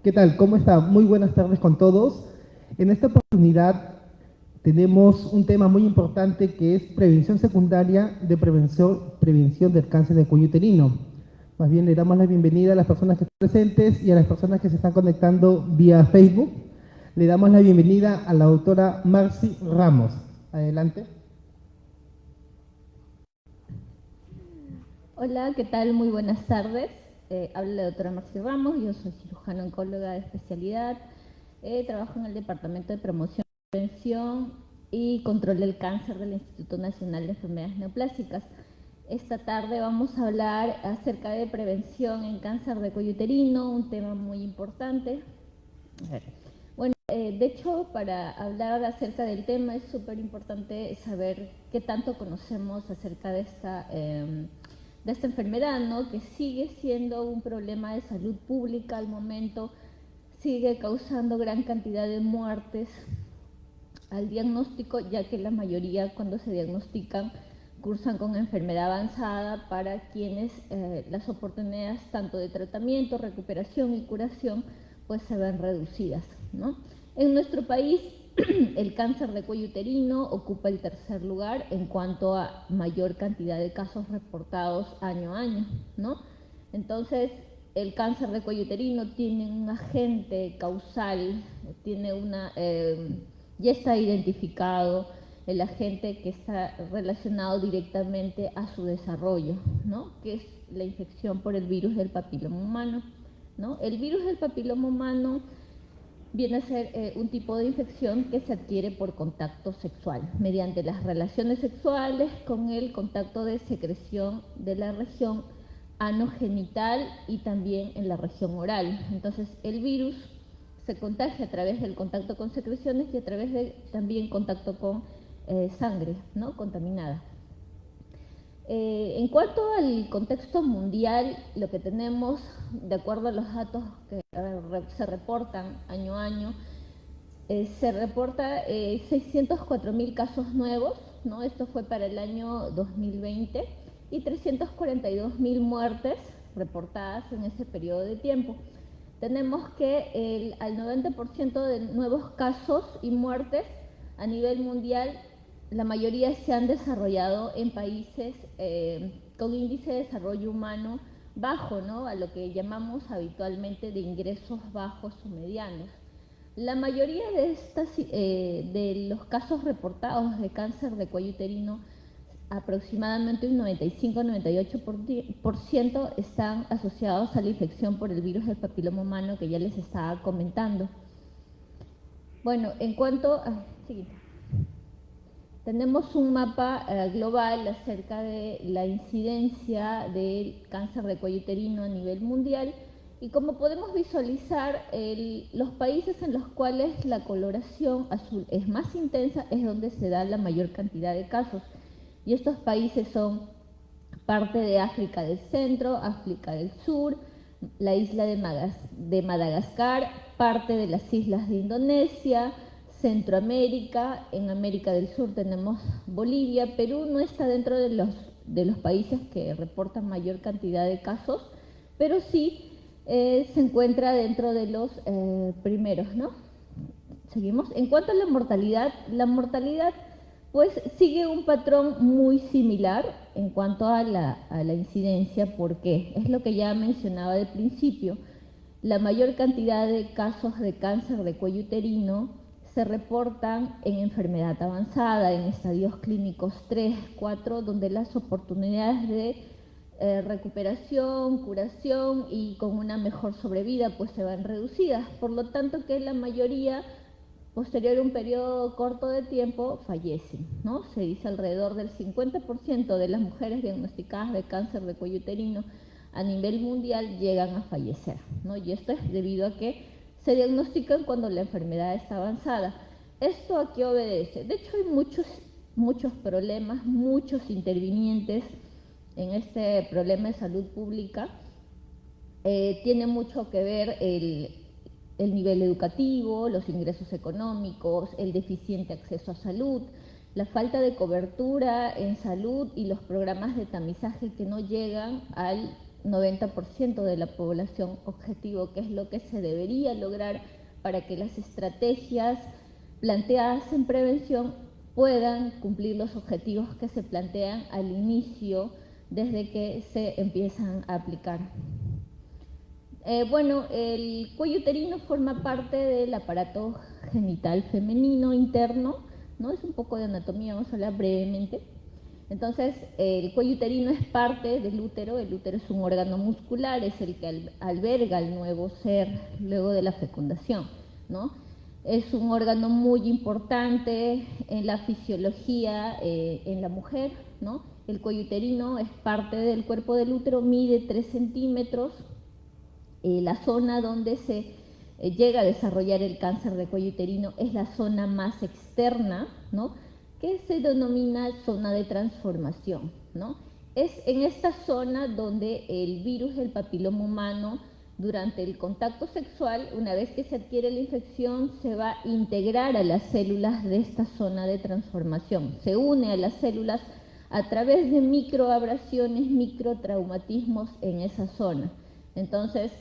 ¿Qué tal? ¿Cómo está? Muy buenas tardes con todos. En esta oportunidad tenemos un tema muy importante que es prevención secundaria de prevención del cáncer de cuello uterino. Más bien le damos la bienvenida a las personas que están presentes y a las personas que se están conectando vía Facebook. Le damos la bienvenida a la doctora Marcy Ramos. Adelante. Hola, ¿qué tal? Muy buenas tardes. Habla la doctora Marci Ramos, yo soy cirujana oncóloga de especialidad. Trabajo en el Departamento de Promoción, Prevención y Control del Cáncer del Instituto Nacional de Enfermedades Neoplásicas. Esta tarde vamos a hablar acerca de prevención en cáncer de cuello uterino, un tema muy importante. Bueno, de hecho, para hablar acerca del tema es súper importante saber qué tanto conocemos acerca de esta enfermedad, ¿no? Que sigue siendo un problema de salud pública al momento, sigue causando gran cantidad de muertes al diagnóstico, ya que la mayoría cuando se diagnostican cursan con enfermedad avanzada, para quienes las oportunidades tanto de tratamiento, recuperación y curación pues se ven reducidas, ¿no? En nuestro país el cáncer de cuello uterino ocupa el tercer lugar en cuanto a mayor cantidad de casos reportados año a año, ¿no? Entonces, el cáncer de cuello uterino tiene un agente causal, tiene ya está identificado el agente que está relacionado directamente a su desarrollo, ¿no? Que es la infección por el virus del papiloma humano, ¿no? El virus del papiloma humano viene a ser un tipo de infección que se adquiere por contacto sexual, mediante las relaciones sexuales con el contacto de secreción de la región anogenital y también en la región oral. Entonces, el virus se contagia a través del contacto con secreciones y a través de también contacto con sangre, ¿no? Contaminada. En cuanto al contexto mundial, lo que tenemos, de acuerdo a los datos que se reportan año a año, se reporta 604.000 casos nuevos, ¿no? Esto fue para el año 2020, y 342.000 muertes reportadas en ese periodo de tiempo. Tenemos que al 90% de nuevos casos y muertes a nivel mundial, la mayoría se han desarrollado en países con índice de desarrollo humano bajo, ¿no? A lo que llamamos habitualmente de ingresos bajos o medianos. La mayoría de los casos reportados de cáncer de cuello uterino, aproximadamente un 95-98% están asociados a la infección por el virus del papiloma humano que ya les estaba comentando. Bueno, en cuanto a... Siguiente. Tenemos un mapa global acerca de la incidencia del cáncer de cuello uterino a nivel mundial, y como podemos visualizar, los países en los cuales la coloración azul es más intensa es donde se da la mayor cantidad de casos, y estos países son parte de África del Centro, África del Sur, la isla de Madagascar, parte de las islas de Indonesia, Centroamérica. En América del Sur tenemos Bolivia. Perú no está dentro de los países que reportan mayor cantidad de casos, pero sí se encuentra dentro de los primeros, ¿no? Seguimos. En cuanto a la mortalidad pues sigue un patrón muy similar en cuanto a la incidencia, porque es lo que ya mencionaba de principio. La mayor cantidad de casos de cáncer de cuello uterino se reportan en enfermedad avanzada, en estadios clínicos 3, 4, donde las oportunidades de recuperación, curación y con una mejor sobrevida pues se van reducidas. Por lo tanto, que la mayoría, posterior a un periodo corto de tiempo, fallecen, ¿no? Se dice alrededor del 50% de las mujeres diagnosticadas de cáncer de cuello uterino a nivel mundial llegan a fallecer, ¿no? Y esto es debido a que se diagnostican cuando la enfermedad está avanzada. ¿Esto a qué obedece? De hecho, hay muchos problemas, muchos intervinientes en este problema de salud pública. Tiene mucho que ver el nivel educativo, los ingresos económicos, el deficiente acceso a salud, la falta de cobertura en salud y los programas de tamizaje que no llegan al 90% de la población objetivo, que es lo que se debería lograr para que las estrategias planteadas en prevención puedan cumplir los objetivos que se plantean al inicio desde que se empiezan a aplicar. Bueno, el cuello uterino forma parte del aparato genital femenino interno, ¿no? Es un poco de anatomía, vamos a hablar brevemente. Entonces, el cuello uterino es parte del útero. El útero es un órgano muscular, es el que alberga al nuevo ser luego de la fecundación, ¿no? Es un órgano muy importante en la fisiología en la mujer, ¿no? El cuello uterino es parte del cuerpo del útero, mide 3 centímetros. La zona donde se llega a desarrollar el cáncer de cuello uterino es la zona más externa, ¿no? Que se denomina zona de transformación, ¿no? Es en esta zona donde el virus del papiloma humano, durante el contacto sexual, una vez que se adquiere la infección, se va a integrar a las células de esta zona de transformación. Se une a las células a través de microabrasiones, microtraumatismos en esa zona. Entonces,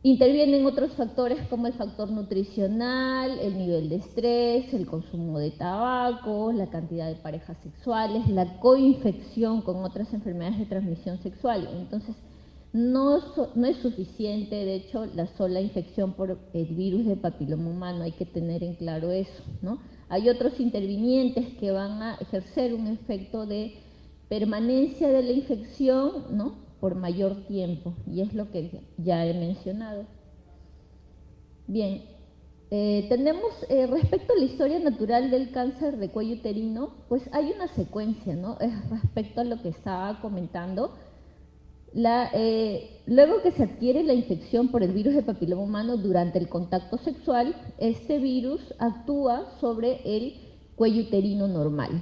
intervienen otros factores como el factor nutricional, el nivel de estrés, el consumo de tabaco, la cantidad de parejas sexuales, la coinfección con otras enfermedades de transmisión sexual. Entonces, no es suficiente, de hecho, la sola infección por el virus del papiloma humano, hay que tener en claro eso, ¿no? Hay otros intervinientes que van a ejercer un efecto de permanencia de la infección, ¿no?, por mayor tiempo, y es lo que ya he mencionado. Bien, tenemos respecto a la historia natural del cáncer de cuello uterino, pues hay una secuencia, ¿no? Respecto a lo que estaba comentando. Luego que se adquiere la infección por el virus de papiloma humano durante el contacto sexual, este virus actúa sobre el cuello uterino normal.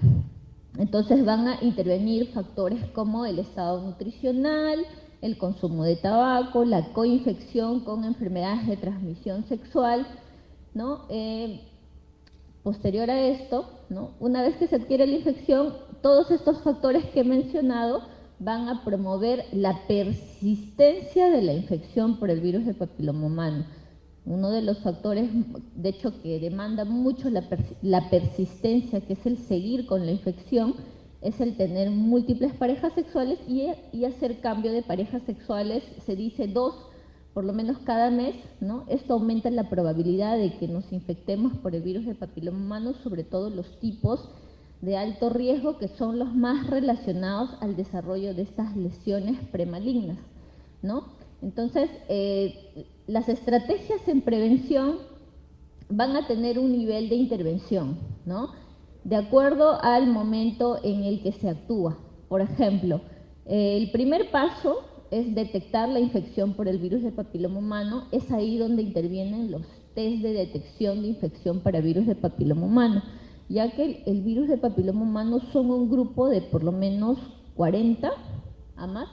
Entonces van a intervenir factores como el estado nutricional, el consumo de tabaco, la coinfección con enfermedades de transmisión sexual, ¿no? Posterior a esto, ¿no?, una vez que se adquiere la infección, todos estos factores que he mencionado van a promover la persistencia de la infección por el virus del papiloma humano. Uno de los factores, de hecho, que demanda mucho la persistencia, que es el seguir con la infección, es el tener múltiples parejas sexuales y hacer cambio de parejas sexuales, se dice 2, por lo menos cada mes, ¿no? Esto aumenta la probabilidad de que nos infectemos por el virus del papiloma humano, sobre todo los tipos de alto riesgo, que son los más relacionados al desarrollo de estas lesiones premalignas, ¿no? Entonces, las estrategias en prevención van a tener un nivel de intervención, ¿no?, de acuerdo al momento en el que se actúa. Por ejemplo, el primer paso es detectar la infección por el virus del papiloma humano. Es ahí donde intervienen los test de detección de infección para virus del papiloma humano, ya que el virus del papiloma humano son un grupo de por lo menos 40 a más,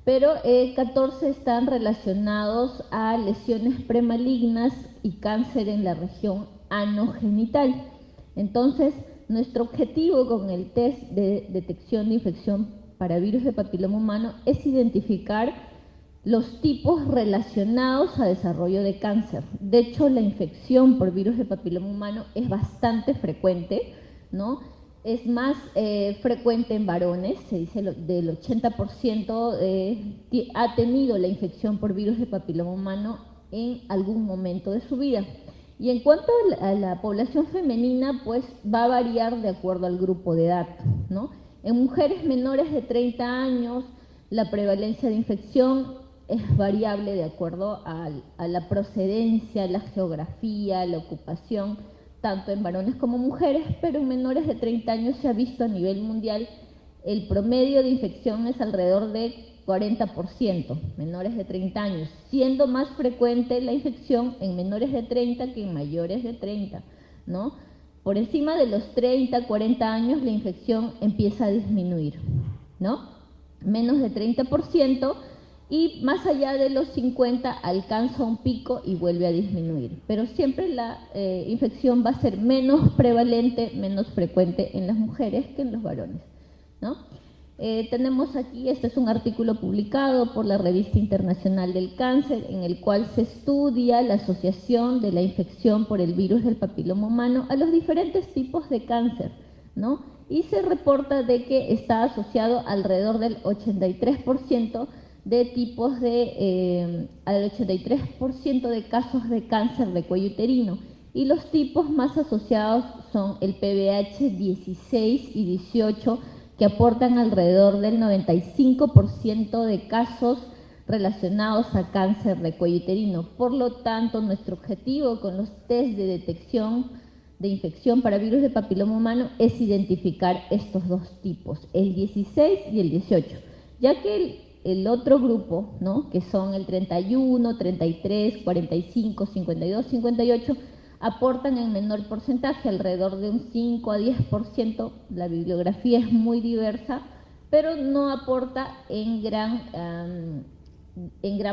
pero 14 están relacionados a lesiones premalignas y cáncer en la región anogenital. Entonces, nuestro objetivo con el test de detección de infección para virus de papiloma humano es identificar los tipos relacionados a desarrollo de cáncer. De hecho, la infección por virus de papiloma humano es bastante frecuente, ¿no? Es más frecuente en varones, se dice del 80% ha tenido la infección por virus de papiloma humano en algún momento de su vida. Y en cuanto a la población femenina, pues va a variar de acuerdo al grupo de edad, ¿no? En mujeres menores de 30 años, la prevalencia de infección es variable de acuerdo a la procedencia, la geografía, la ocupación, tanto en varones como mujeres, pero en menores de 30 años se ha visto a nivel mundial el promedio de infección es alrededor de 40%, menores de 30 años, siendo más frecuente la infección en menores de 30 que en mayores de 30, ¿no? Por encima de los 30, 40 años la infección empieza a disminuir, ¿no? Menos de 30%, y más allá de los 50 alcanza un pico y vuelve a disminuir. Pero siempre la infección va a ser menos prevalente, menos frecuente en las mujeres que en los varones, ¿no? Tenemos aquí, este es un artículo publicado por la Revista Internacional del Cáncer, en el cual se estudia la asociación de la infección por el virus del papiloma humano a los diferentes tipos de cáncer, ¿no? Y se reporta de que está asociado alrededor del 83% de tipos al 83% de casos de cáncer de cuello uterino. Y los tipos más asociados son el PBH 16 y 18, que aportan alrededor del 95% de casos relacionados a cáncer de cuello uterino. Por lo tanto, nuestro objetivo con los test de detección de infección para virus de papiloma humano es identificar estos dos tipos, el 16 y el 18, ya que el otro grupo, ¿no?, que son el 31, 33, 45, 52, 58, aportan en menor porcentaje, alrededor de un 5 a 10%. La bibliografía es muy diversa, pero no aporta en gran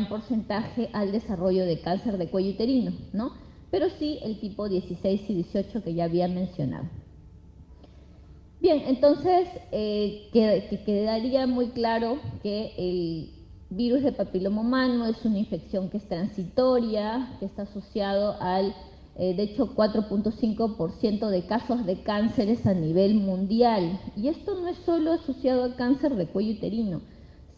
porcentaje al desarrollo de cáncer de cuello uterino, ¿no? Pero sí el tipo 16 y 18 que ya había mencionado. Bien, entonces quedaría muy claro que el virus de papiloma humano es una infección que es transitoria, que está asociado al, de hecho, 4.5% de casos de cánceres a nivel mundial. Y esto no es solo asociado a cáncer de cuello uterino.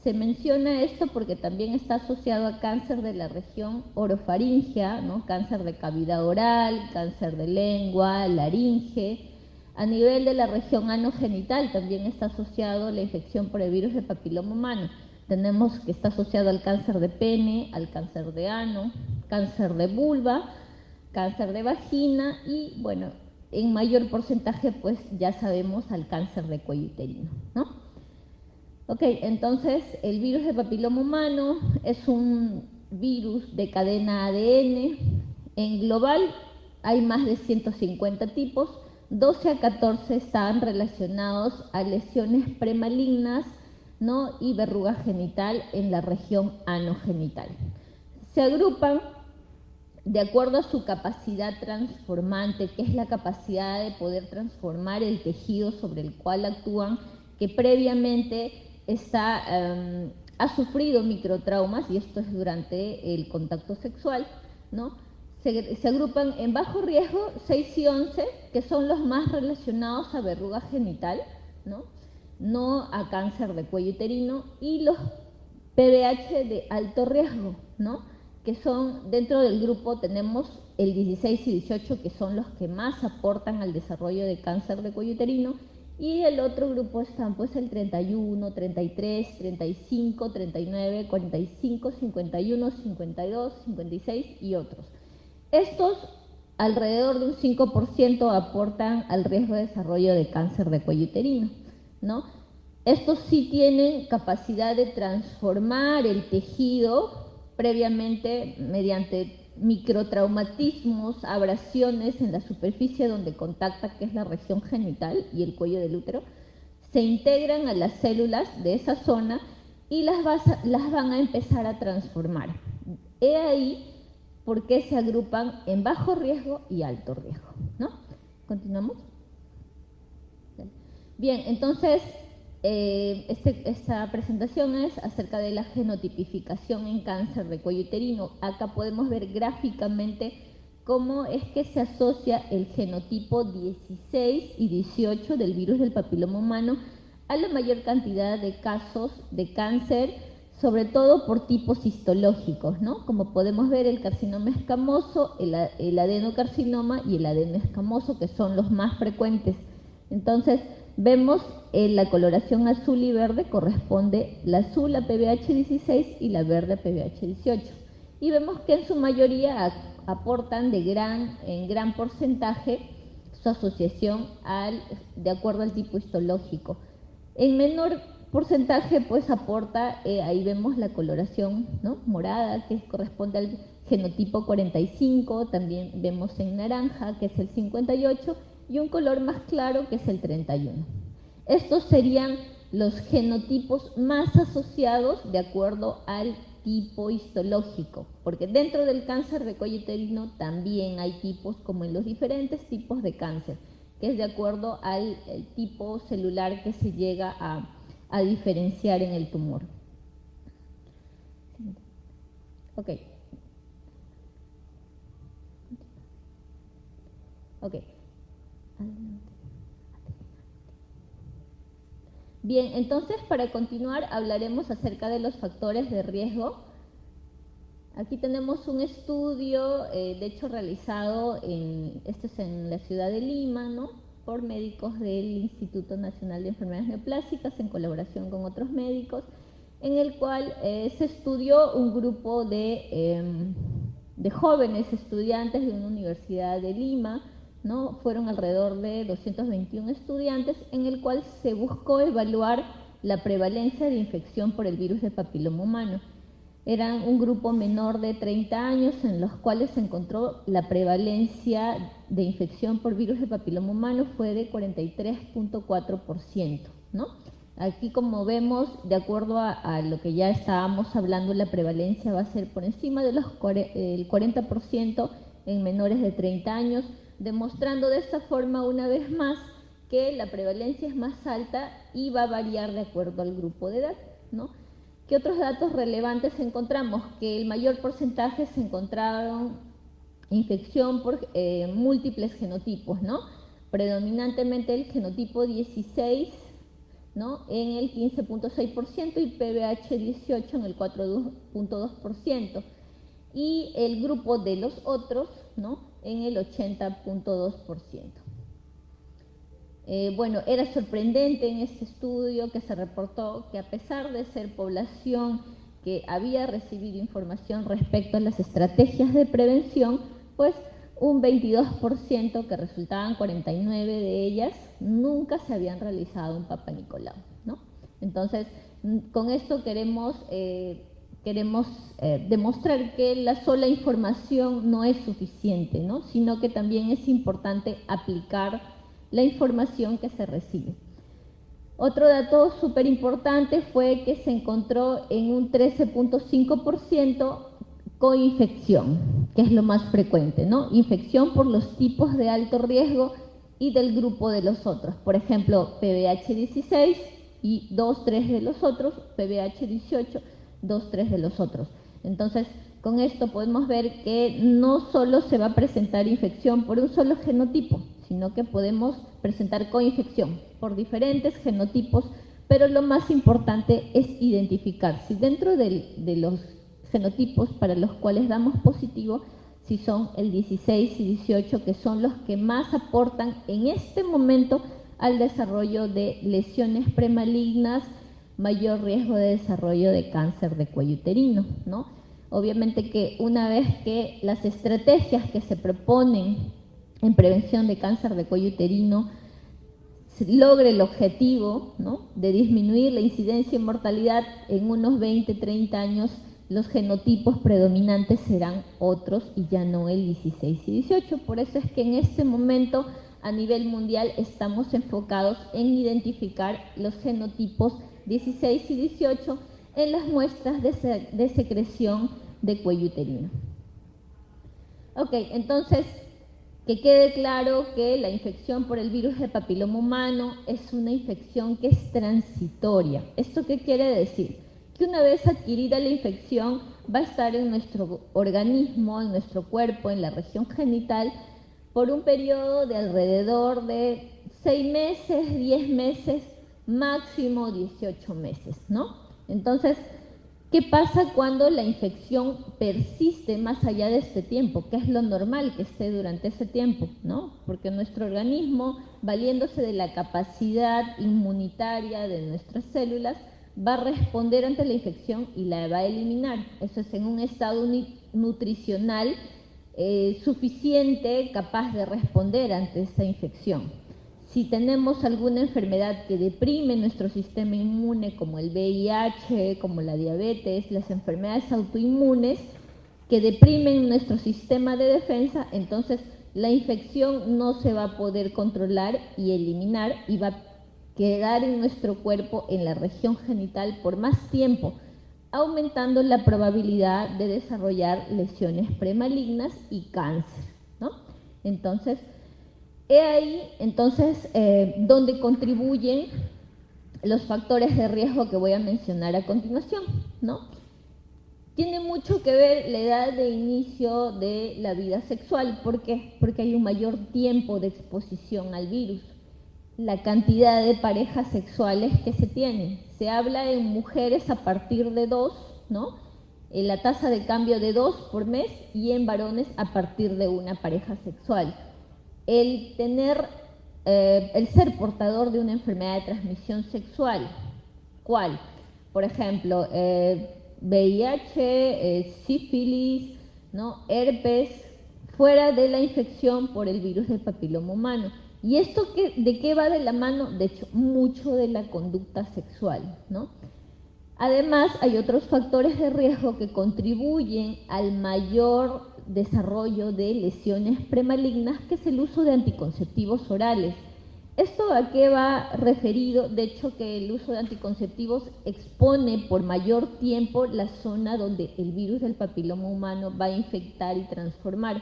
Se menciona esto porque también está asociado a cáncer de la región orofaringea, ¿no?, cáncer de cavidad oral, cáncer de lengua, laringe. A nivel de la región anogenital también está asociado la infección por el virus de papiloma humano. Tenemos que está asociado al cáncer de pene, al cáncer de ano, cáncer de vulva, cáncer de vagina y, bueno, en mayor porcentaje, pues ya sabemos, al cáncer de cuello uterino, ¿no? Ok, entonces el virus de papiloma humano es un virus de cadena ADN. En global hay más de 150 tipos, 12 a 14 están relacionados a lesiones premalignas, ¿no?, y verruga genital en la región anogenital. Se agrupan de acuerdo a su capacidad transformante, que es la capacidad de poder transformar el tejido sobre el cual actúan, que previamente ha sufrido microtraumas, y esto es durante el contacto sexual, ¿no? Se agrupan en bajo riesgo 6 y 11, que son los más relacionados a verruga genital, no a cáncer de cuello uterino, y los PBH de alto riesgo, ¿no?, que son, dentro del grupo tenemos el 16 y 18, que son los que más aportan al desarrollo de cáncer de cuello uterino, y el otro grupo están pues el 31, 33, 35, 39, 45, 51, 52, 56 y otros. Estos alrededor de un 5% aportan al riesgo de desarrollo de cáncer de cuello uterino, ¿no? Estos sí tienen capacidad de transformar el tejido previamente mediante microtraumatismos, abrasiones en la superficie donde contacta, que es la región genital y el cuello del útero, se integran a las células de esa zona y las van a empezar a transformar. He ahí por qué se agrupan en bajo riesgo y alto riesgo, ¿no? ¿Continuamos? Bien, entonces esta presentación es acerca de la genotipificación en cáncer de cuello uterino. Acá podemos ver gráficamente cómo es que se asocia el genotipo 16 y 18 del virus del papiloma humano a la mayor cantidad de casos de cáncer, sobre todo por tipos histológicos, ¿no? Como podemos ver, el carcinoma escamoso, el adenocarcinoma y el adenoescamoso, que son los más frecuentes. Entonces, vemos la coloración azul y verde corresponde la azul a PBH 16 y la verde a PBH 18. Y vemos que en su mayoría aportan en gran porcentaje su asociación de acuerdo al tipo histológico. En menor porcentaje, pues aporta, ahí vemos la coloración, ¿no?, morada, que corresponde al genotipo 45, también vemos en naranja, que es el 58, y un color más claro, que es el 31. Estos serían los genotipos más asociados de acuerdo al tipo histológico, porque dentro del cáncer de cuello uterino también hay tipos, como en los diferentes tipos de cáncer, que es de acuerdo al tipo celular que se llega a diferenciar en el tumor. Ok. Ok. Bien, entonces para continuar hablaremos acerca de los factores de riesgo. Aquí tenemos un estudio, de hecho realizado este es en la ciudad de Lima, ¿no? Por médicos del Instituto Nacional de Enfermedades Neoplásicas en colaboración con otros médicos, en el cual se estudió un grupo de jóvenes estudiantes de una universidad de Lima, ¿no? Fueron alrededor de 221 estudiantes, en el cual se buscó evaluar la prevalencia de infección por el virus de papiloma humano. Eran un grupo menor de 30 años en los cuales se encontró la prevalencia de infección por virus de papiloma humano fue de 43.4%, ¿no? Aquí, como vemos, de acuerdo a lo que ya estábamos hablando, la prevalencia va a ser por encima del 40% en menores de 30 años, demostrando de esta forma una vez más que la prevalencia es más alta y va a variar de acuerdo al grupo de edad, ¿no? ¿Qué otros datos relevantes encontramos? Que el mayor porcentaje se encontraron infección por múltiples genotipos, ¿no? Predominantemente el genotipo 16, ¿no? En el 15.6% y PBH 18 en el 4.2%. Y el grupo de los otros, ¿no? En el 80.2%. Bueno, era sorprendente en este estudio que se reportó que a pesar de ser población que había recibido información respecto a las estrategias de prevención, pues un 22%, que resultaban 49 de ellas, nunca se habían realizado un Papa Nicolau, ¿no? Entonces, con esto queremos demostrar que la sola información no es suficiente, ¿no? Sino que también es importante aplicar la información que se recibe. Otro dato súper importante fue que se encontró en un 13.5% coinfección, que es lo más frecuente, ¿no? Infección por los tipos de alto riesgo y del grupo de los otros. Por ejemplo, PBH 16 y 2-3 de los otros, PBH 18, 2-3 de los otros. Entonces, con esto podemos ver que no solo se va a presentar infección por un solo genotipo, sino que podemos presentar coinfección por diferentes genotipos, pero lo más importante es identificar si dentro de los genotipos para los cuales damos positivo, si son el 16 y 18, que son los que más aportan en este momento al desarrollo de lesiones premalignas, mayor riesgo de desarrollo de cáncer de cuello uterino, ¿no? Obviamente que una vez que las estrategias que se proponen en prevención de cáncer de cuello uterino logre el objetivo, ¿no?, de disminuir la incidencia y mortalidad en unos 20-30 años, los genotipos predominantes serán otros y ya no el 16 y 18. Por eso es que en este momento a nivel mundial estamos enfocados en identificar los genotipos 16 y 18 en las muestras de secreción de cuello uterino. Ok, entonces, que quede claro que la infección por el virus de papiloma humano es una infección que es transitoria. ¿Esto qué quiere decir? Que una vez adquirida la infección va a estar en nuestro organismo, en nuestro cuerpo, en la región genital, por un periodo de alrededor de 6 meses, 10 meses, máximo 18 meses, ¿no? Entonces, ¿qué pasa cuando la infección persiste más allá de este tiempo? ¿Qué es lo normal que esté durante ese tiempo, ¿no? Porque nuestro organismo, valiéndose de la capacidad inmunitaria de nuestras células, va a responder ante la infección y la va a eliminar. Eso es en un estado nutricional suficiente, capaz de responder ante esta infección. Si tenemos alguna enfermedad que deprime nuestro sistema inmune, como el VIH, como la diabetes, las enfermedades autoinmunes que deprimen nuestro sistema de defensa, entonces la infección no se va a poder controlar y eliminar y va a quedar en nuestro cuerpo, en la región genital, por más tiempo, aumentando la probabilidad de desarrollar lesiones premalignas y cáncer, ¿no? Entonces, he ahí, entonces, donde contribuyen los factores de riesgo que voy a mencionar a continuación, ¿no? Tiene mucho que ver la edad de inicio de la vida sexual. ¿Por qué? Porque hay un mayor tiempo de exposición al virus. La cantidad de parejas sexuales que se tienen. Se habla en mujeres a partir de 2, ¿no? La tasa de cambio de 2 por mes, y en varones a partir de una pareja sexual. El ser portador de una enfermedad de transmisión sexual, ¿cuál? Por ejemplo, VIH, sífilis, ¿no? Herpes, fuera de la infección por el virus del papiloma humano. ¿Y esto de qué va de la mano? De hecho, mucho de la conducta sexual, ¿no? Además, hay otros factores de riesgo que contribuyen al mayor desarrollo de lesiones premalignas, que es el uso de anticonceptivos orales. ¿Esto a qué va referido? De hecho, que el uso de anticonceptivos expone por mayor tiempo la zona donde el virus del papiloma humano va a infectar y transformar.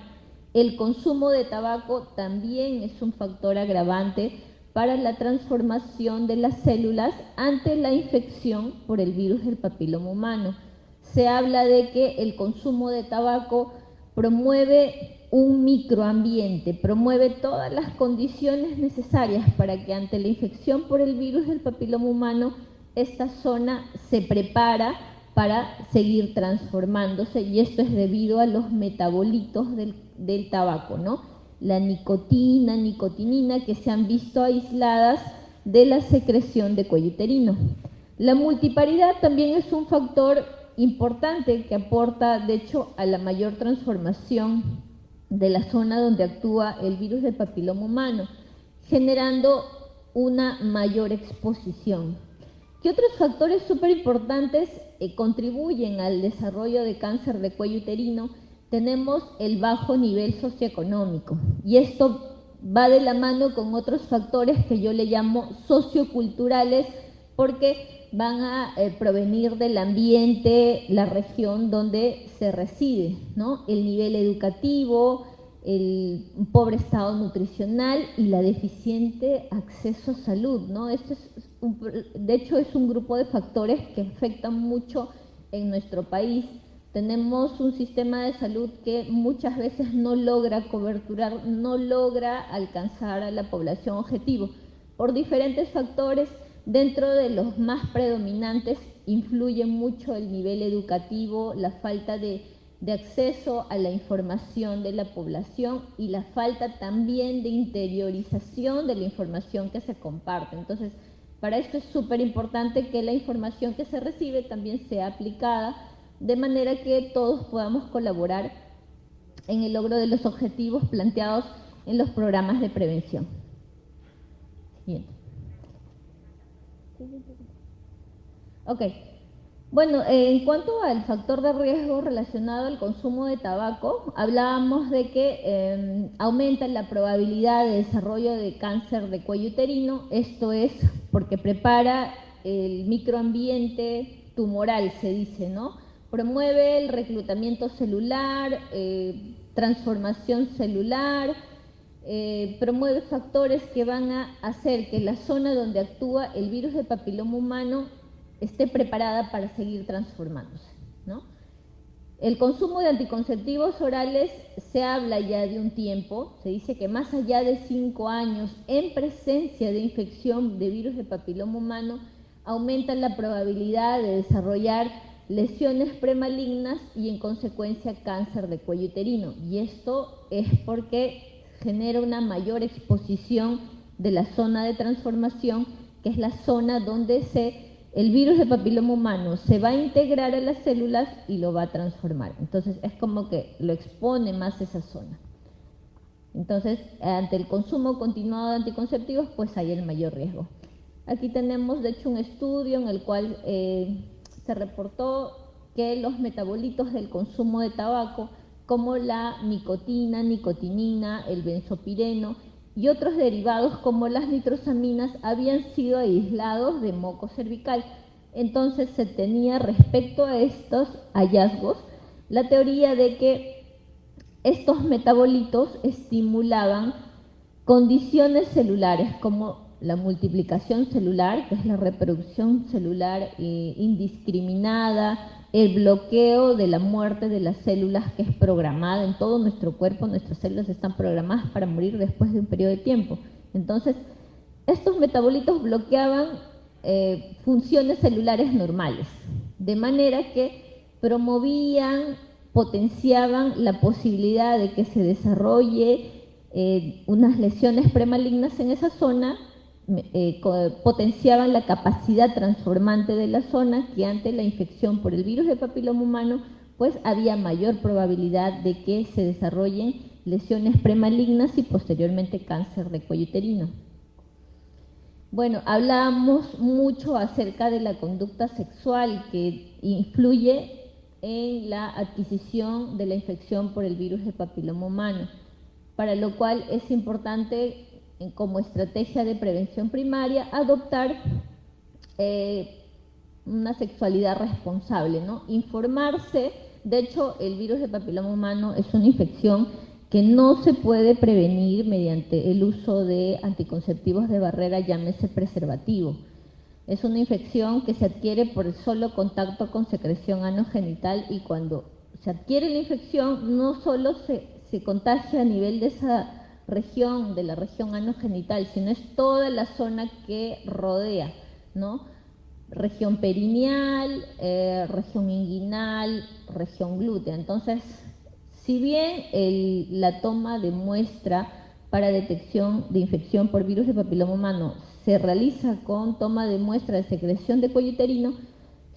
El consumo de tabaco también es un factor agravante para la transformación de las células ante la infección por el virus del papiloma humano. Se habla de que el consumo de tabaco promueve un microambiente, promueve todas las condiciones necesarias para que ante la infección por el virus del papiloma humano esta zona se prepara para seguir transformándose, y esto es debido a los metabolitos del tabaco, ¿no? La nicotina, nicotinina, que se han visto aisladas de la secreción de cuello uterino. La multiparidad también es un factor importante que aporta, de hecho, a la mayor transformación de la zona donde actúa el virus del papiloma humano, generando una mayor exposición. ¿Qué otros factores súper importantes contribuyen al desarrollo de cáncer de cuello uterino? Tenemos el bajo nivel socioeconómico, y esto va de la mano con otros factores que yo le llamo socioculturales, porque van a provenir del ambiente, la región donde se reside, ¿no? El nivel educativo, el pobre estado nutricional y la deficiente acceso a salud, ¿no? De hecho, es un grupo de factores que afectan mucho en nuestro país. Tenemos un sistema de salud que muchas veces no logra coberturar, no logra alcanzar a la población objetivo por diferentes factores. Dentro de los más predominantes influye mucho el nivel educativo, la falta de acceso a la información de la población y la falta también de interiorización de la información que se comparte. Entonces, para esto es súper importante que la información que se recibe también sea aplicada, de manera que todos podamos colaborar en el logro de los objetivos planteados en los programas de prevención. Siguiente. Ok, bueno, en cuanto al factor de riesgo relacionado al consumo de tabaco, hablábamos de que aumenta la probabilidad de desarrollo de cáncer de cuello uterino. Esto es porque prepara el microambiente tumoral, se dice, ¿no? Promueve el reclutamiento celular, transformación celular, promueve factores que van a hacer que la zona donde actúa el virus del papiloma humano esté preparada para seguir transformándose, ¿no? El consumo de anticonceptivos orales se habla ya de un tiempo, se dice que más allá de 5 años en presencia de infección de virus del papiloma humano, aumenta la probabilidad de desarrollar lesiones premalignas y en consecuencia cáncer de cuello uterino, y esto es porque genera una mayor exposición de la zona de transformación, que es la zona donde el virus de papiloma humano se va a integrar a las células y lo va a transformar. Entonces es como que lo expone más esa zona. Entonces, ante el consumo continuado de anticonceptivos, pues hay el mayor riesgo. Aquí tenemos, de hecho, un estudio en el cual se reportó que los metabolitos del consumo de tabaco, como la nicotina, nicotinina, el benzopireno y otros derivados como las nitrosaminas, habían sido aislados de moco cervical. Entonces se tenía, respecto a estos hallazgos, la teoría de que estos metabolitos estimulaban condiciones celulares como la multiplicación celular, que es la reproducción celular indiscriminada, el bloqueo de la muerte de las células que es programada en todo nuestro cuerpo. Nuestras células están programadas para morir después de un periodo de tiempo. Entonces, estos metabolitos bloqueaban funciones celulares normales, de manera que promovían, potenciaban la posibilidad de que se desarrolle unas lesiones premalignas en esa zona, potenciaban la capacidad transformante de la zona, que ante la infección por el virus de papiloma humano, pues había mayor probabilidad de que se desarrollen lesiones premalignas y posteriormente cáncer de cuello uterino. Bueno, hablamos mucho acerca de la conducta sexual que influye en la adquisición de la infección por el virus de papiloma humano, para lo cual es importante, como estrategia de prevención primaria, adoptar una sexualidad responsable, ¿no? Informarse. De hecho, el virus de papiloma humano es una infección que no se puede prevenir mediante el uso de anticonceptivos de barrera, llámese preservativo. Es una infección que se adquiere por el solo contacto con secreción anogenital, y cuando se adquiere la infección no solo se contagia a nivel de esa región, de la región anogenital, sino es toda la zona que rodea, ¿no? Región perineal, región inguinal, región glútea. Entonces, si bien la toma de muestra para detección de infección por virus de papiloma humano se realiza con toma de muestra de secreción de cuello uterino,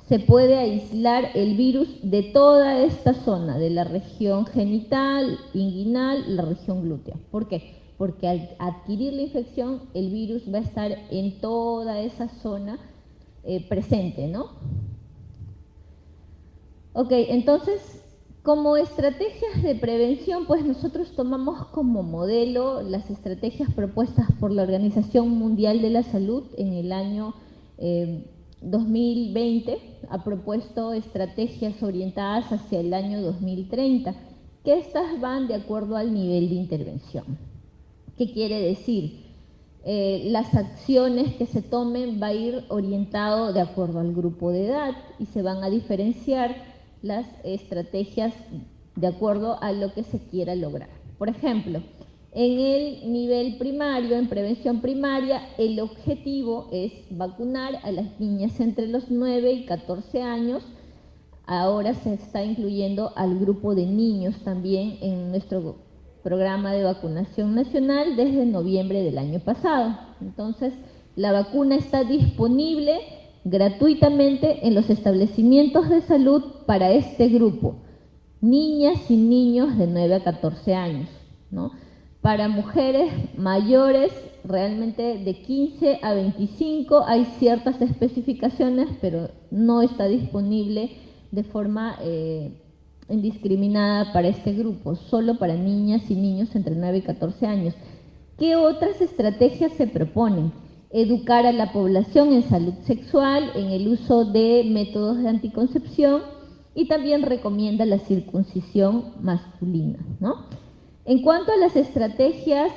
se puede aislar el virus de toda esta zona, de la región genital, inguinal, la región glútea. ¿Por qué? Porque al adquirir la infección, el virus va a estar en toda esa zona presente, ¿no? Ok, entonces, como estrategias de prevención, pues nosotros tomamos como modelo las estrategias propuestas por la Organización Mundial de la Salud en el año 2020. Ha propuesto estrategias orientadas hacia el año 2030, que estas van de acuerdo al nivel de intervención. ¿Qué quiere decir? Las acciones que se tomen va a ir orientado de acuerdo al grupo de edad, y se van a diferenciar las estrategias de acuerdo a lo que se quiera lograr. Por ejemplo, en el nivel primario, en prevención primaria, el objetivo es vacunar a las niñas entre los 9 y 14 años. Ahora se está incluyendo al grupo de niños también en nuestro programa de vacunación nacional desde noviembre del año pasado. Entonces, la vacuna está disponible gratuitamente en los establecimientos de salud para este grupo, niñas y niños de 9 a 14 años, ¿no? Para mujeres mayores, realmente de 15 a 25, hay ciertas especificaciones, pero no está disponible de forma indiscriminada para este grupo, solo para niñas y niños entre 9 y 14 años. ¿Qué otras estrategias se proponen? Educar a la población en salud sexual, en el uso de métodos de anticoncepción, y también recomienda la circuncisión masculina, ¿no? En cuanto a las estrategias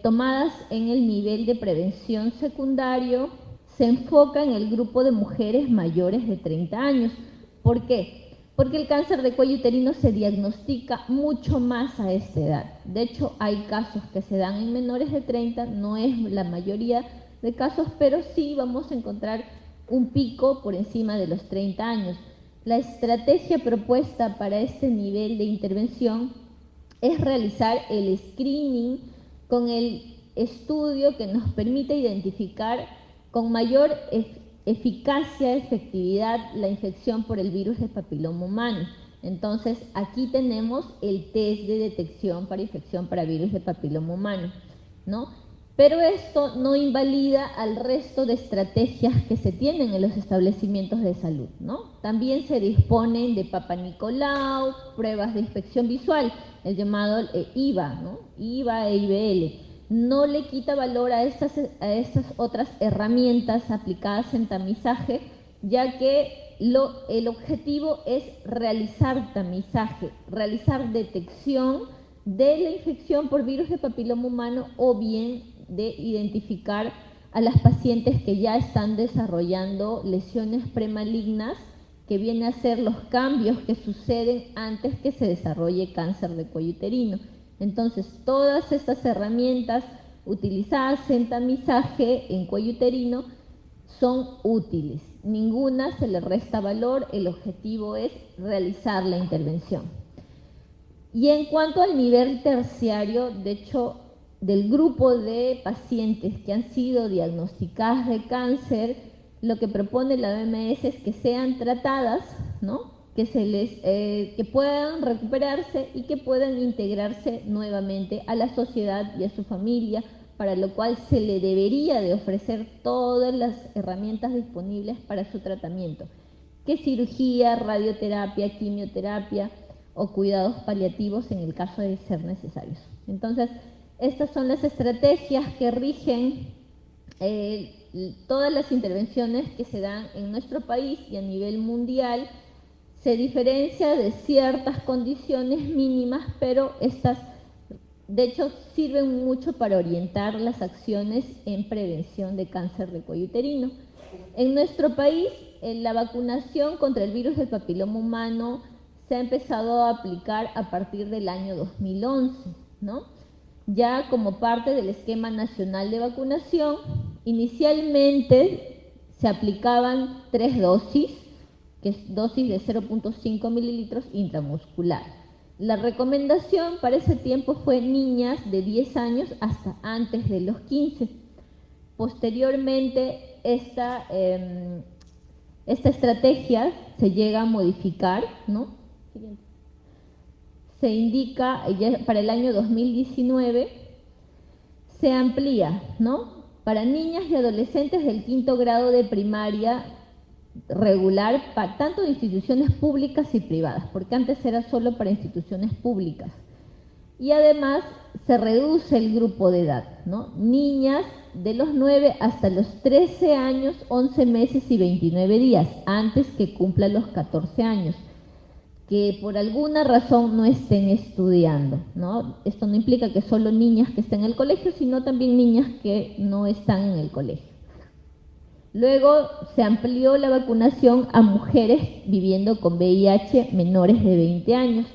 tomadas en el nivel de prevención secundario, se enfoca en el grupo de mujeres mayores de 30 años. ¿Por qué? Porque el cáncer de cuello uterino se diagnostica mucho más a esta edad. De hecho, hay casos que se dan en menores de 30, no es la mayoría de casos, pero sí vamos a encontrar un pico por encima de los 30 años. La estrategia propuesta para este nivel de intervención es realizar el screening con el estudio que nos permite identificar con mayor eficacia, efectividad, la infección por el virus de papiloma humano. Entonces, aquí tenemos el test de detección para infección para virus de papiloma humano, ¿no? Pero esto no invalida al resto de estrategias que se tienen en los establecimientos de salud, ¿no? También se disponen de Papa Nicolau, pruebas de inspección visual, el llamado IVA, ¿no? IVA e IBL. No le quita valor a estas otras herramientas aplicadas en tamizaje, ya que el objetivo es realizar tamizaje, realizar detección de la infección por virus de papiloma humano, o bien de identificar a las pacientes que ya están desarrollando lesiones premalignas, que viene a ser los cambios que suceden antes que se desarrolle cáncer de cuello uterino. Entonces, todas estas herramientas utilizadas en tamizaje en cuello uterino son útiles. Ninguna se le resta valor, el objetivo es realizar la intervención. Y en cuanto al nivel terciario, de hecho, del grupo de pacientes que han sido diagnosticadas de cáncer, lo que propone la OMS es que sean tratadas, ¿no? Que puedan recuperarse y que puedan integrarse nuevamente a la sociedad y a su familia, para lo cual se le debería de ofrecer todas las herramientas disponibles para su tratamiento, que cirugía, radioterapia, quimioterapia o cuidados paliativos en el caso de ser necesarios. Entonces, estas son las estrategias que rigen todas las intervenciones que se dan en nuestro país y a nivel mundial. Se diferencia de ciertas condiciones mínimas, pero estas de hecho sirven mucho para orientar las acciones en prevención de cáncer de cuello uterino. En nuestro país, la vacunación contra el virus del papiloma humano se ha empezado a aplicar a partir del año 2011, ¿no? Ya como parte del esquema nacional de vacunación. Inicialmente se aplicaban 3 dosis, que es dosis de 0.5 mililitros intramuscular. La recomendación para ese tiempo fue niñas de 10 años hasta antes de los 15. Posteriormente, esta estrategia se llega a modificar, ¿no? Se indica, ya para el año 2019, se amplía, ¿no? Para niñas y adolescentes del 5º grado de primaria regular, tanto de instituciones públicas y privadas, porque antes era solo para instituciones públicas. Y además se reduce el grupo de edad, ¿no? Niñas de los 9 hasta los 13 años, 11 meses y 29 días, antes que cumplan los 14 años, que por alguna razón no estén estudiando, ¿no? Esto no implica que solo niñas que estén en el colegio, sino también niñas que no están en el colegio. Luego se amplió la vacunación a mujeres viviendo con VIH menores de 20 años,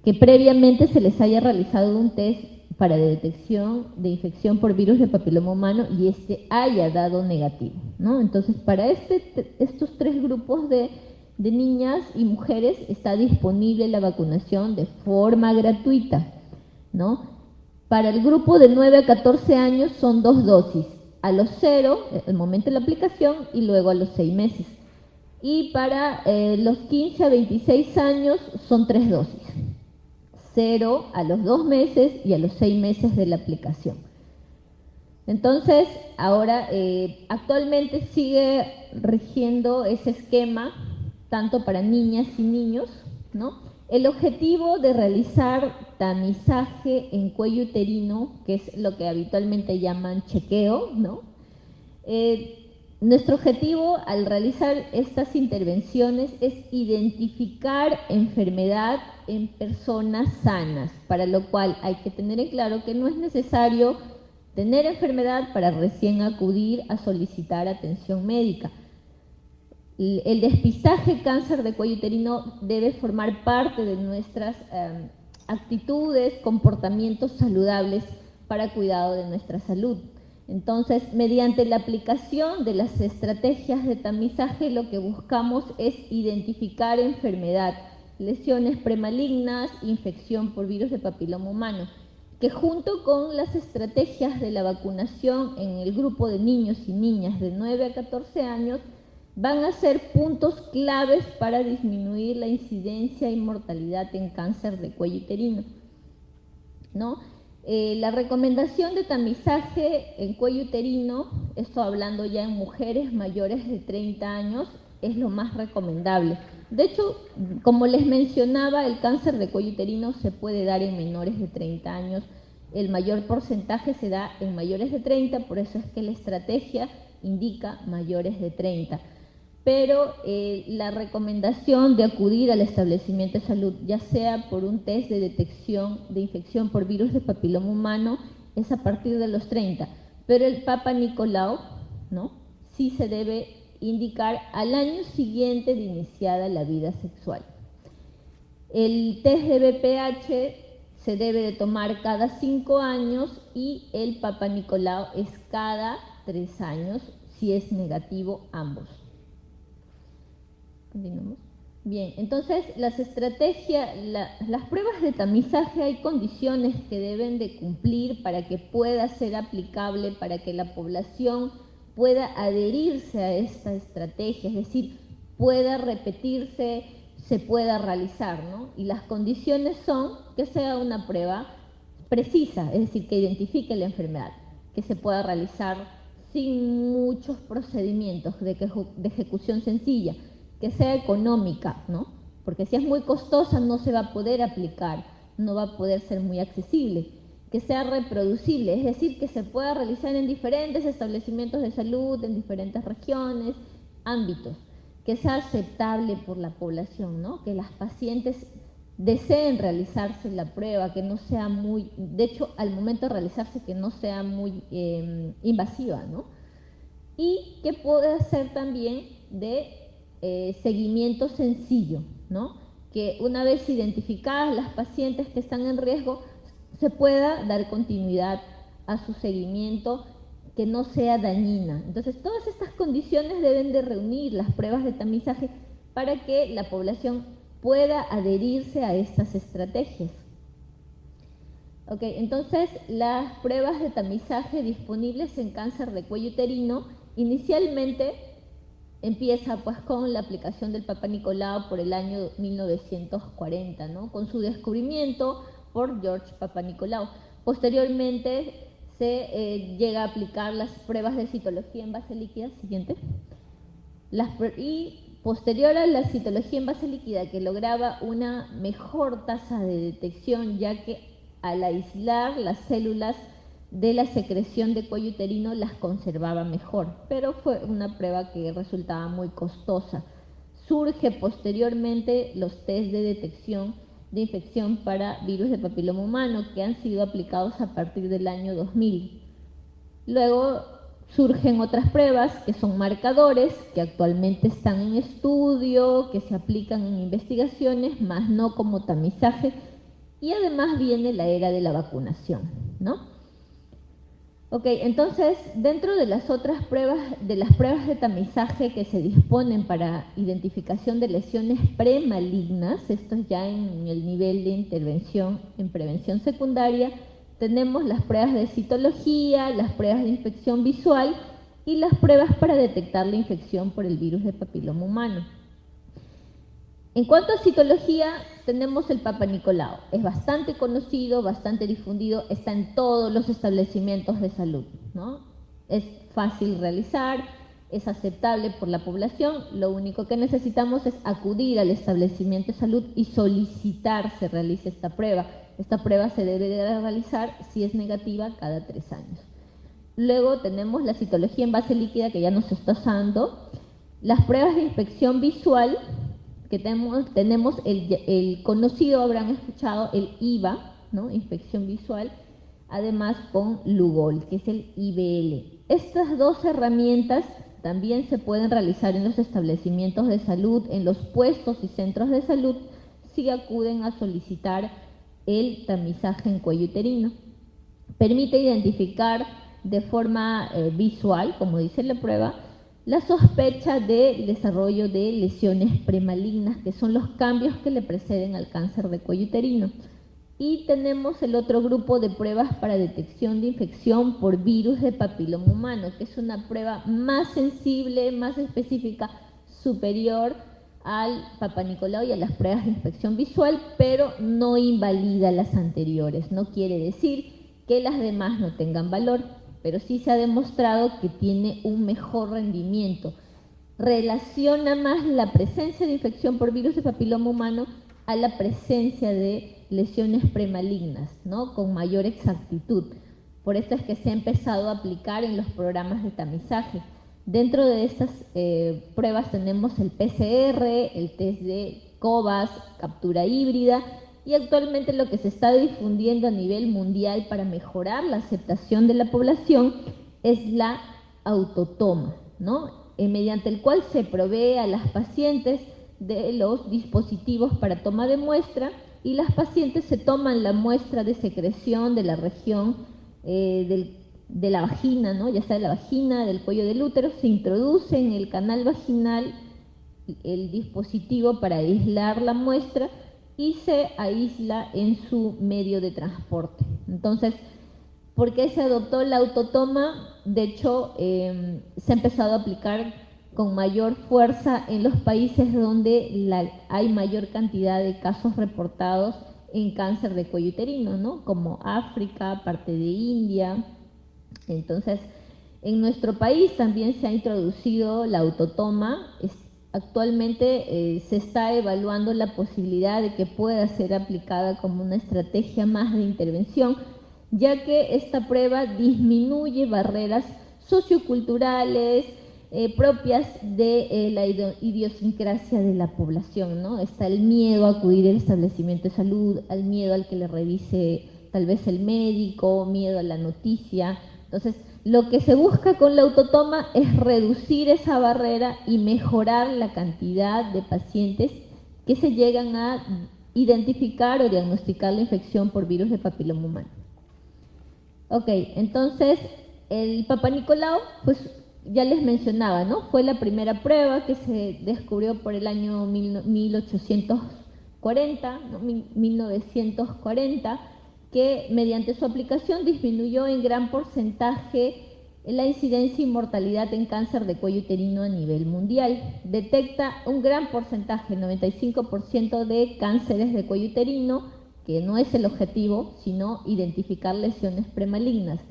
que previamente se les haya realizado un test para la detección de infección por virus de papiloma humano y este haya dado negativo, ¿no? Entonces, para estos 3 grupos de niñas y mujeres está disponible la vacunación de forma gratuita, ¿no? Para el grupo de 9 a 14 años son 2 dosis, a los 0, el momento de la aplicación, y luego a los 6 meses. Y para los 15 a 26 años son 3 dosis, 0 a los 2 meses y a los 6 meses de la aplicación. Entonces, ahora actualmente sigue rigiendo ese esquema, tanto para niñas y niños, ¿no? El objetivo de realizar tamizaje en cuello uterino, que es lo que habitualmente llaman chequeo, ¿no? Nuestro objetivo al realizar estas intervenciones es identificar enfermedad en personas sanas, para lo cual hay que tener en claro que no es necesario tener enfermedad para recién acudir a solicitar atención médica. El despistaje cáncer de cuello uterino debe formar parte de nuestras actitudes, comportamientos saludables para cuidado de nuestra salud. Entonces, mediante la aplicación de las estrategias de tamizaje, lo que buscamos es identificar enfermedad, lesiones premalignas, infección por virus de papiloma humano, que junto con las estrategias de la vacunación en el grupo de niños y niñas de 9 a 14 años, van a ser puntos claves para disminuir la incidencia y mortalidad en cáncer de cuello uterino, ¿no? La recomendación de tamizaje en cuello uterino, esto hablando ya en mujeres mayores de 30 años, es lo más recomendable. De hecho, como les mencionaba, el cáncer de cuello uterino se puede dar en menores de 30 años. El mayor porcentaje se da en mayores de 30, por eso es que la estrategia indica mayores de 30. Pero la recomendación de acudir al establecimiento de salud, ya sea por un test de detección de infección por virus de papiloma humano, es a partir de los 30. pero el Papa Nicolau, ¿no?, sí se debe indicar al año siguiente de iniciada la vida sexual. El test de BPH se debe de tomar cada 5 años y el Papa Nicolau es cada 3 años si es negativo ambos. Continuamos. Bien, entonces las estrategias, las pruebas de tamizaje, hay condiciones que deben de cumplir para que pueda ser aplicable, para que la población pueda adherirse a esta estrategia, es decir, pueda repetirse, se pueda realizar, ¿no? Y las condiciones son que sea una prueba precisa, es decir, que identifique la enfermedad, que se pueda realizar sin muchos procedimientos de ejecución sencilla, que sea económica, ¿no? Porque si es muy costosa no se va a poder aplicar, no va a poder ser muy accesible, que sea reproducible, es decir, que se pueda realizar en diferentes establecimientos de salud, en diferentes regiones, ámbitos, que sea aceptable por la población, ¿no? Que las pacientes deseen realizarse la prueba, que no sea muy, de hecho, al momento de realizarse, que no sea muy invasiva, ¿no? Y que pueda ser también de seguimiento sencillo, ¿no? Que una vez identificadas las pacientes que están en riesgo, se pueda dar continuidad a su seguimiento, que no sea dañina. Entonces, todas estas condiciones deben de reunir las pruebas de tamizaje para que la población pueda adherirse a estas estrategias. Ok, entonces las pruebas de tamizaje disponibles en cáncer de cuello uterino inicialmente empieza pues con la aplicación del Papa Nicolau por el año 1940, ¿no?, con su descubrimiento por George Papanicolaou. Posteriormente se llega a aplicar las pruebas de citología en base líquida, siguiente, y posterior a la citología en base líquida, que lograba una mejor tasa de detección, ya que al aislar las células de la secreción de cuello uterino las conservaba mejor, pero fue una prueba que resultaba muy costosa. Surge posteriormente los test de detección de infección para virus de papiloma humano, que han sido aplicados a partir del año 2000. Luego surgen otras pruebas que son marcadores, que actualmente están en estudio, que se aplican en investigaciones, más no como tamizaje, y además viene la era de la vacunación, ¿no? Ok, entonces, dentro de las otras pruebas, de las pruebas de tamizaje que se disponen para identificación de lesiones premalignas, esto es ya en el nivel de intervención en prevención secundaria, tenemos las pruebas de citología, las pruebas de inspección visual y las pruebas para detectar la infección por el virus de papiloma humano. En cuanto a citología, tenemos el Papa Nicolau. Es bastante conocido, bastante difundido, está en todos los establecimientos de salud, ¿no? Es fácil realizar, es aceptable por la población. Lo único que necesitamos es acudir al establecimiento de salud y solicitar se realice esta prueba. Esta prueba se debe de realizar, si es negativa, cada 3 años. Luego tenemos la citología en base líquida, que ya no se está usando. Las pruebas de inspección visual, que tenemos el conocido, habrán escuchado, el IVA, ¿no?, inspección visual, además con Lugol, que es el IBL. Estas dos herramientas también se pueden realizar en los establecimientos de salud, en los puestos y centros de salud, si acuden a solicitar el tamizaje en cuello uterino. Permite identificar de forma visual, como dice la prueba, la sospecha del desarrollo de lesiones premalignas, que son los cambios que le preceden al cáncer de cuello uterino. Y tenemos el otro grupo de pruebas para detección de infección por virus de papiloma humano, que es una prueba más sensible, más específica, superior al Papa Nicolau y a las pruebas de inspección visual, pero no invalida las anteriores. No quiere decir que las demás no tengan valor, pero sí se ha demostrado que tiene un mejor rendimiento. Relaciona más la presencia de infección por virus de papiloma humano a la presencia de lesiones premalignas, ¿no?, con mayor exactitud. Por eso es que se ha empezado a aplicar en los programas de tamizaje. Dentro de estas pruebas tenemos el PCR, el test de COVAS, captura híbrida, y actualmente lo que se está difundiendo a nivel mundial para mejorar la aceptación de la población es la autotoma, ¿no? Mediante el cual se provee a las pacientes de los dispositivos para toma de muestra, y las pacientes se toman la muestra de secreción de la región de la vagina, ¿no? Ya sea de la vagina, del cuello del útero, se introduce en el canal vaginal el dispositivo para aislar la muestra y se aísla en su medio de transporte. Entonces, ¿por qué se adoptó la autotoma? De hecho, se ha empezado a aplicar con mayor fuerza en los países donde hay mayor cantidad de casos reportados en cáncer de cuello uterino, ¿no? Como África, parte de India. Entonces, en nuestro país también se ha introducido la autotoma. Actualmente se está evaluando la posibilidad de que pueda ser aplicada como una estrategia más de intervención, ya que esta prueba disminuye barreras socioculturales propias de la idiosincrasia de la población, ¿no? Está el miedo a acudir al establecimiento de salud, al miedo al que le revise tal vez el médico, miedo a la noticia. Entonces, lo que se busca con la autotoma es reducir esa barrera y mejorar la cantidad de pacientes que se llegan a identificar o diagnosticar la infección por virus de papiloma humano. Ok, entonces el Papa Nicolau, pues ya les mencionaba, ¿no? Fue la primera prueba que se descubrió por el año 1840, ¿no? 1940, que mediante su aplicación disminuyó en gran porcentaje la incidencia y mortalidad en cáncer de cuello uterino a nivel mundial. Detecta un gran porcentaje, el 95% de cánceres de cuello uterino, que no es el objetivo, sino identificar lesiones premalignas,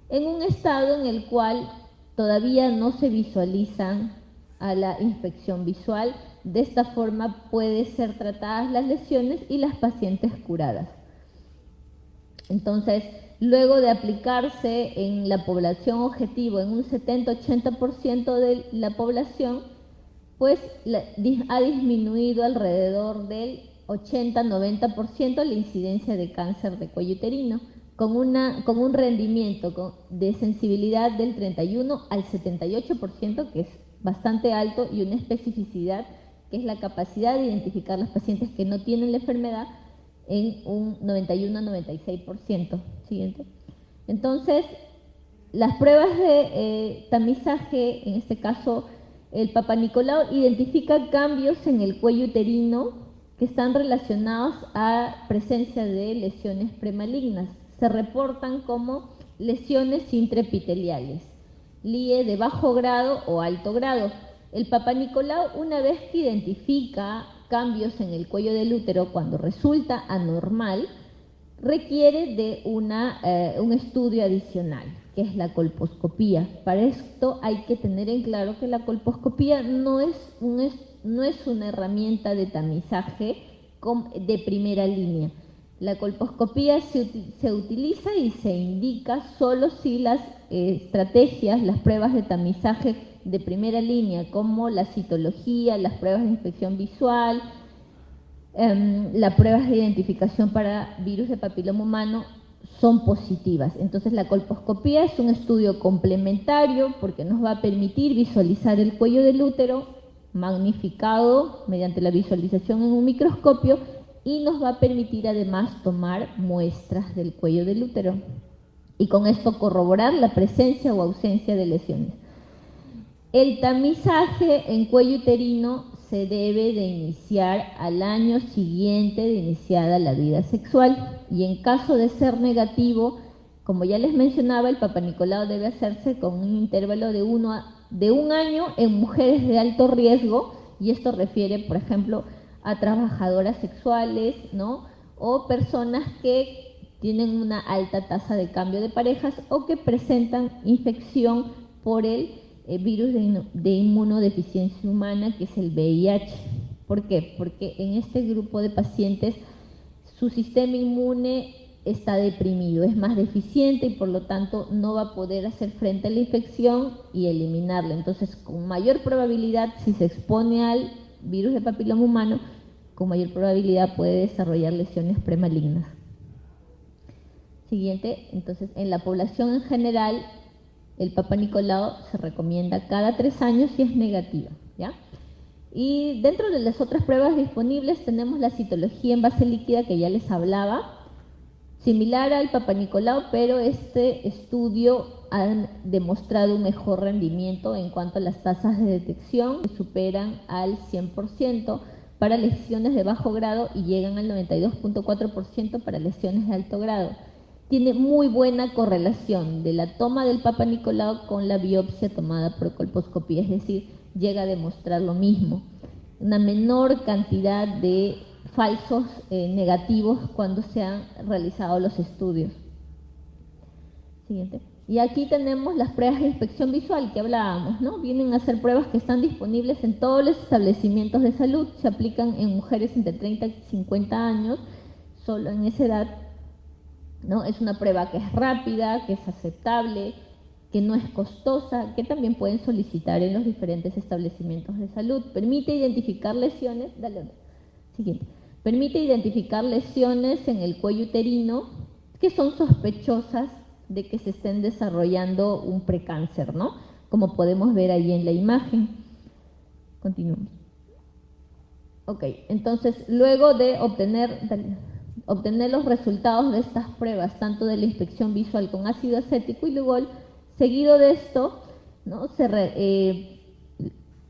en un estado en el cual todavía no se visualizan a la inspección visual. De esta forma pueden ser tratadas las lesiones y las pacientes curadas. Entonces, luego de aplicarse en la población objetivo en un 70-80% de la población, pues ha disminuido alrededor del 80-90% la incidencia de cáncer de cuello uterino, con un rendimiento de sensibilidad del 31 al 78%, que es bastante alto, y una especificidad, que es la capacidad de identificar las pacientes que no tienen la enfermedad, en un 91-96%. Siguiente. Entonces, las pruebas de tamizaje, en este caso el Papa Nicolau, identifica cambios en el cuello uterino que están relacionados a presencia de lesiones premalignas. Se reportan como lesiones intraepiteliales, LIE de bajo grado o alto grado. El Papa Nicolau, una vez que identifica cambios en el cuello del útero cuando resulta anormal, requiere de un estudio adicional, que es la colposcopía. Para esto hay que tener en claro que la colposcopía no es una herramienta de tamizaje de primera línea. La colposcopía se utiliza y se indica solo si las estrategias, las pruebas de tamizaje de primera línea, como la citología, las pruebas de inspección visual, las pruebas de identificación para virus de papiloma humano, son positivas. Entonces, la colposcopía es un estudio complementario porque nos va a permitir visualizar el cuello del útero magnificado mediante la visualización en un microscopio, y nos va a permitir además tomar muestras del cuello del útero y con esto corroborar la presencia o ausencia de lesiones. El tamizaje en cuello uterino se debe de iniciar al año siguiente de iniciada la vida sexual, y en caso de ser negativo, como ya les mencionaba, el Papa Nicolau debe hacerse con un intervalo de un año en mujeres de alto riesgo, y esto refiere, por ejemplo, a trabajadoras sexuales, ¿no? O personas que tienen una alta tasa de cambio de parejas o que presentan infección por el virus de inmunodeficiencia humana, que es el VIH. ¿Por qué? Porque en este grupo de pacientes su sistema inmune está deprimido, es más deficiente, y por lo tanto no va a poder hacer frente a la infección y eliminarla. Entonces, con mayor probabilidad, si se expone al virus de papiloma humano, con mayor probabilidad puede desarrollar lesiones premalignas. Siguiente. Entonces, en la población en general, El Papa Nicolau se recomienda cada 3 años si es negativa, ¿ya? Y dentro de las otras pruebas disponibles tenemos la citología en base líquida que ya les hablaba, similar al Papa Nicolau, pero este estudio ha demostrado un mejor rendimiento en cuanto a las tasas de detección, que superan al 100% para lesiones de bajo grado y llegan al 92.4% para lesiones de alto grado. Tiene muy buena correlación de la toma del Papa Nicolau con la biopsia tomada por colposcopía, es decir, llega a demostrar lo mismo. Una menor cantidad de falsos negativos cuando se han realizado los estudios. Siguiente. Y aquí tenemos las pruebas de inspección visual que hablábamos, ¿no? Vienen a ser pruebas que están disponibles en todos los establecimientos de salud, se aplican en mujeres entre 30 y 50 años, solo en esa edad, ¿no? Es una prueba que es rápida, que es aceptable, que no es costosa, que también pueden solicitar en los diferentes establecimientos de salud. Permite identificar lesiones, siguiente. Permite identificar lesiones en el cuello uterino que son sospechosas de que se estén desarrollando un precáncer, ¿no? Como podemos ver ahí en la imagen. Continuamos. Ok, entonces luego de obtener los resultados de estas pruebas, tanto de la inspección visual con ácido acético y Lugol, seguido de esto, ¿no?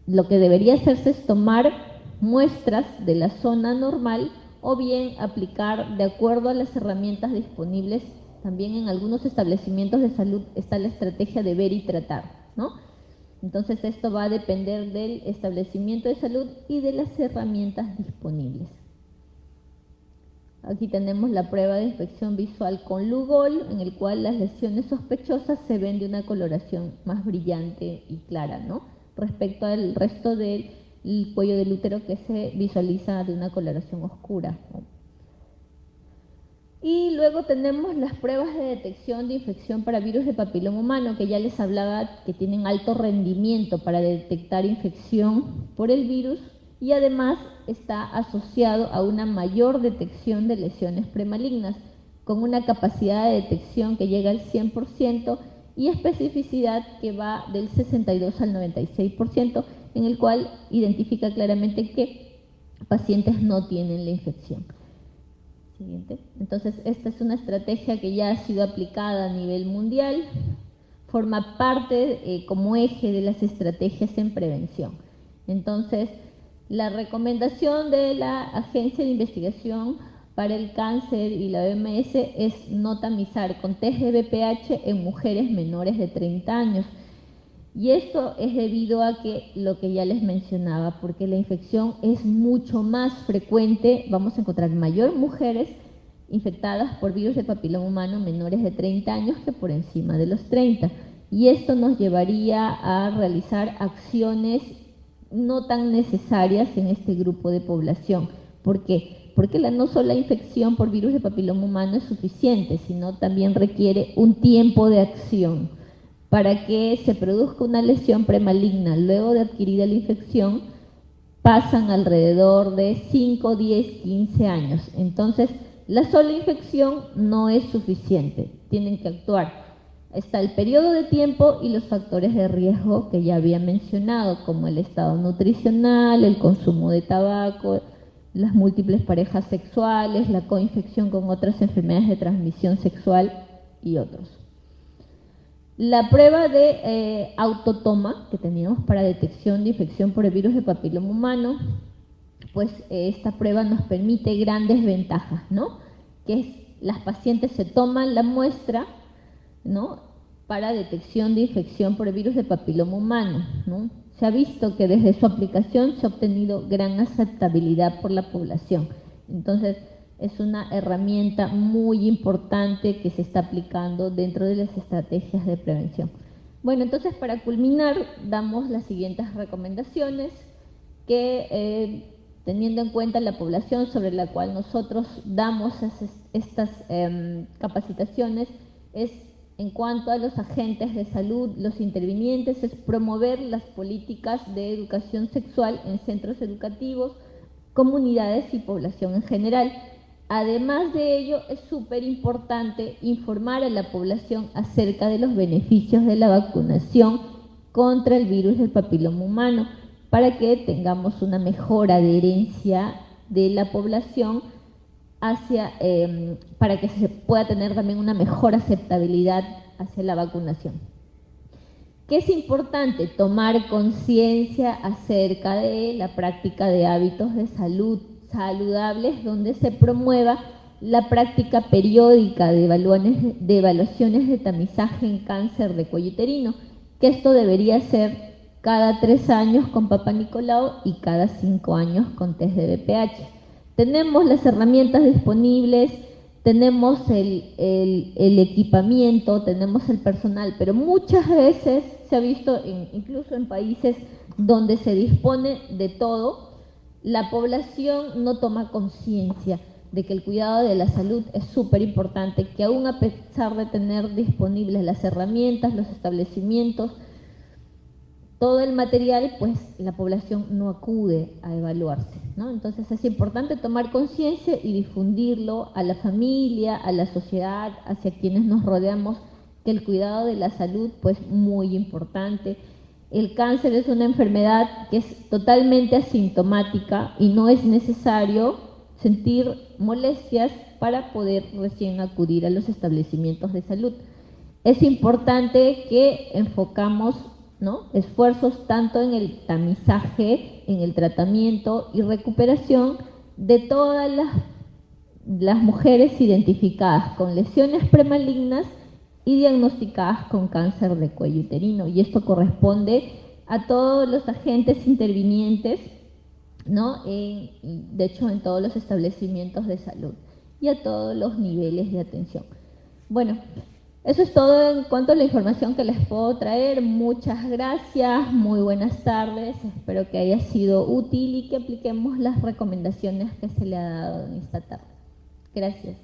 Lo que debería hacerse es tomar muestras de la zona normal o bien aplicar, de acuerdo a las herramientas disponibles, también en algunos establecimientos de salud está la estrategia de ver y tratar, ¿no? Entonces esto va a depender del establecimiento de salud y de las herramientas disponibles. Aquí tenemos la prueba de inspección visual con Lugol, en el cual las lesiones sospechosas se ven de una coloración más brillante y clara, ¿no? Respecto al resto del cuello del útero que se visualiza de una coloración oscura, ¿no? Y luego tenemos las pruebas de detección de infección para virus de papiloma humano, que ya les hablaba que tienen alto rendimiento para detectar infección por el virus y además está asociado a una mayor detección de lesiones premalignas, con una capacidad de detección que llega al 100% y especificidad que va del 62 al 96%, en el cual identifica claramente que pacientes no tienen la infección. Siguiente. Entonces, esta es una estrategia que ya ha sido aplicada a nivel mundial, forma parte como eje de las estrategias en prevención. Entonces, la recomendación de la Agencia de Investigación para el Cáncer y la OMS es no tamizar con test de BPH en mujeres menores de 30 años. Y esto es debido a que lo que ya les mencionaba, porque la infección es mucho más frecuente, vamos a encontrar mayor mujeres infectadas por virus de papiloma humano menores de 30 años que por encima de los 30. Y esto nos llevaría a realizar acciones no tan necesarias en este grupo de población. ¿Por qué? Porque la no solo la infección por virus de papiloma humano es suficiente, sino también requiere un tiempo de acción. Para que se produzca una lesión premaligna luego de adquirida la infección, pasan alrededor de 5, 10, 15 años. Entonces, la sola infección no es suficiente, tienen que actuar. Está el periodo de tiempo y los factores de riesgo que ya había mencionado, como el estado nutricional, el consumo de tabaco, las múltiples parejas sexuales, la coinfección con otras enfermedades de transmisión sexual y otros. La prueba de autotoma que teníamos para detección de infección por el virus de papiloma humano, pues esta prueba nos permite grandes ventajas, ¿no? Que es, las pacientes se toman la muestra, ¿no? Para detección de infección por el virus de papiloma humano, ¿no? Se ha visto que desde su aplicación se ha obtenido gran aceptabilidad por la población. Entonces, es una herramienta muy importante que se está aplicando dentro de las estrategias de prevención. Bueno, entonces para culminar, damos las siguientes recomendaciones que teniendo en cuenta la población sobre la cual nosotros damos estas capacitaciones, es en cuanto a los agentes de salud, los intervinientes, es promover las políticas de educación sexual en centros educativos, comunidades y población en general. Además de ello, es súper importante informar a la población acerca de los beneficios de la vacunación contra el virus del papiloma humano, para que tengamos una mejor adherencia de la población hacia, para que se pueda tener también una mejor aceptabilidad hacia la vacunación. ¿Qué es importante? Tomar conciencia acerca de la práctica de hábitos de salud saludables, donde se promueva la práctica periódica de evaluaciones de tamizaje en cáncer de cuello uterino, que esto debería ser cada 3 años con Papa Nicolau y cada 5 años con test de BPH. Tenemos las herramientas disponibles, tenemos el equipamiento, tenemos el personal, pero muchas veces se ha visto, incluso en países donde se dispone de todo, la población no toma conciencia de que el cuidado de la salud es súper importante, que aún a pesar de tener disponibles las herramientas, los establecimientos, todo el material, pues la población no acude a evaluarse, ¿no? Entonces es importante tomar conciencia y difundirlo a la familia, a la sociedad, hacia quienes nos rodeamos, que el cuidado de la salud, pues muy importante. El cáncer es una enfermedad que es totalmente asintomática y no es necesario sentir molestias para poder recién acudir a los establecimientos de salud. Es importante que enfocamos, ¿no?, esfuerzos tanto en el tamizaje, en el tratamiento y recuperación de todas las mujeres identificadas con lesiones premalignas y diagnosticadas con cáncer de cuello uterino. Y esto corresponde a todos los agentes intervinientes, ¿no?, de hecho en todos los establecimientos de salud y a todos los niveles de atención. Bueno, eso es todo en cuanto a la información que les puedo traer. Muchas gracias, muy buenas tardes, espero que haya sido útil y que apliquemos las recomendaciones que se le ha dado en esta tarde. Gracias.